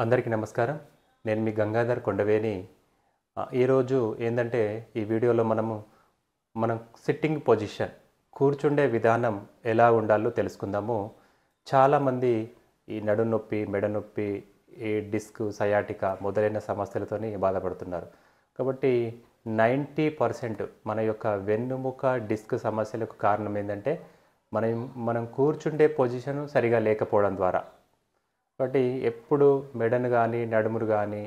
అందరికీ నమస్కారం. నేను మీ గంగాధర్ కొండవేని. ఈరోజు ఏందంటే ఈ వీడియోలో మనం సిట్టింగ్ పొజిషన్, కూర్చుండే విధానం ఎలా ఉండాలో తెలుసుకుందాము. చాలామంది ఈ నడుం నొప్పి, మెడ నొప్పి, ఈ డిస్క్, సయాటికా మొదలైన సమస్యలతోని బాధపడుతున్నారు. కాబట్టి 90% మన యొక్క వెన్నుముక డిస్క్ సమస్యలకు కారణం ఏంటంటే మనం మనం కూర్చుండే పొజిషన్ సరిగా లేకపోవడం ద్వారా. కాబట్టి ఎప్పుడు మెడను కానీ నడుమును కానీ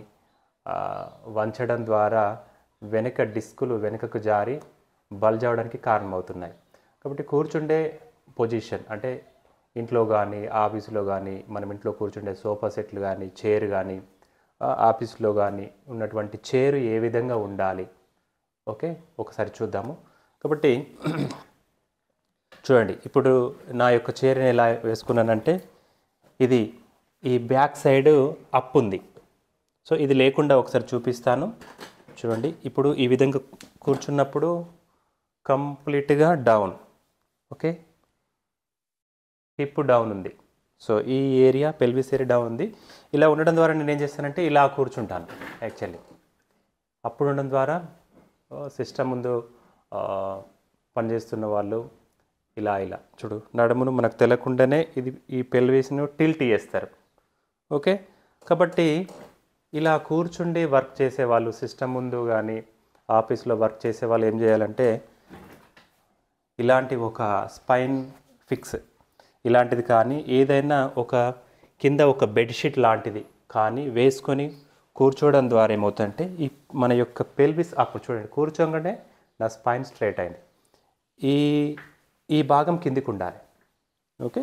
వంచడం ద్వారా వెనుక డిస్కులు వెనుకకు జారి బల్జ్ అవడానికి కారణమవుతున్నాయి. కాబట్టి కూర్చుండే పొజిషన్ అంటే ఇంట్లో కానీ ఆఫీసులో కానీ మనం ఇంట్లో కూర్చుండే సోఫా సెట్లు కానీ చైర్ కానీ ఆఫీసులో కానీ ఉన్నటువంటి చైర్ ఏ విధంగా ఉండాలి, ఓకే, ఒకసారి చూద్దాము. కాబట్టి చూడండి, ఇప్పుడు నా యొక్క చైర్ని ఎలా వేసుకున్నానంటే ఇది ఈ బ్యాక్ సైడ్ అప్ ఉంది. సో ఇది లేకుండా ఒకసారి చూపిస్తాను. చూడండి, ఇప్పుడు ఈ విధంగా కూర్చున్నప్పుడు కంప్లీట్గా డౌన్, ఓకే, హిప్ డౌన్ ఉంది. సో ఈ ఏరియా పెల్విస్ ఏరియా డౌన్ ఉంది. ఇలా ఉండడం ద్వారా నేను ఏం చేస్తానంటే ఇలా కూర్చుంటాను. యాక్చువల్లీ అప్పుడు ఉండడం ద్వారా సిస్టమ్ ముందు పనిచేస్తున్న వాళ్ళు ఇలా చూడు, నడుమును మనకు తెలియకుండానే ఈ పెల్విస్ను టిల్ట్ చేస్తారు. ఓకే, కాబట్టి ఇలా కూర్చుండి వర్క్ చేసేవాళ్ళు, సిస్టమ్ ముందు కానీ ఆఫీస్లో వర్క్ చేసే వాళ్ళు ఏం చేయాలంటే ఇలాంటి ఒక స్పైన్ ఫిక్స్ ఇలాంటిది కానీ ఏదైనా కింద ఒక బెడ్షీట్ లాంటిది కానీ వేసుకొని కూర్చోవడం ద్వారా ఏమవుతుందంటే మన యొక్క పెల్విస్ అప్, చూడండి, కూర్చోగానే నా స్పైన్ స్ట్రైట్ అయింది. ఈ భాగం కిందికి ఉండాలి. ఓకే,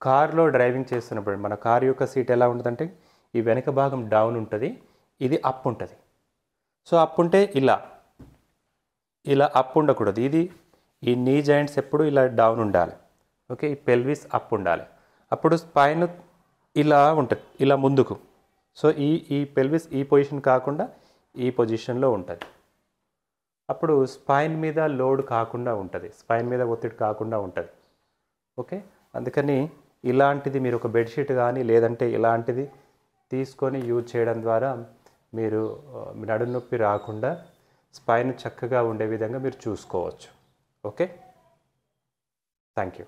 కార్లో డ్రైవింగ్ చేస్తున్నప్పుడు మన కార్ యొక్క సీట్ ఎలా ఉంటుందంటే ఈ వెనక భాగం డౌన్ ఉంటుంది, ఇది అప్ ఉంటుంది. సో అప్ ఉంటే ఇలా అప్ ఉండకూడదు. ఈ నీ జాయింట్స్ ఎప్పుడు ఇలా డౌన్ ఉండాలి. ఓకే, ఈ పెల్విస్ అప్ ఉండాలి. అప్పుడు స్పైన్ ఇలా ఉంటుంది, ఇలా ముందుకు. సో ఈ పెల్విస్ ఈ పొజిషన్ కాకుండా ఈ పొజిషన్లో ఉంటుంది. అప్పుడు స్పైన్ మీద లోడ్ కాకుండా ఉంటుంది, స్పైన్ మీద ఒత్తిడి కాకుండా ఉంటుంది. ఓకే, అందుకని ఇలాంటిది మీరు ఒక బెడ్షీట్ కానీ లేదంటే ఇలాంటిది తీసుకొని యూజ్ చేయడం ద్వారా మీరు నడుము నొప్పి రాకుండా స్పైన్ చక్కగా ఉండే విధంగా మీరు చూసుకోవచ్చు. Okay, thank you.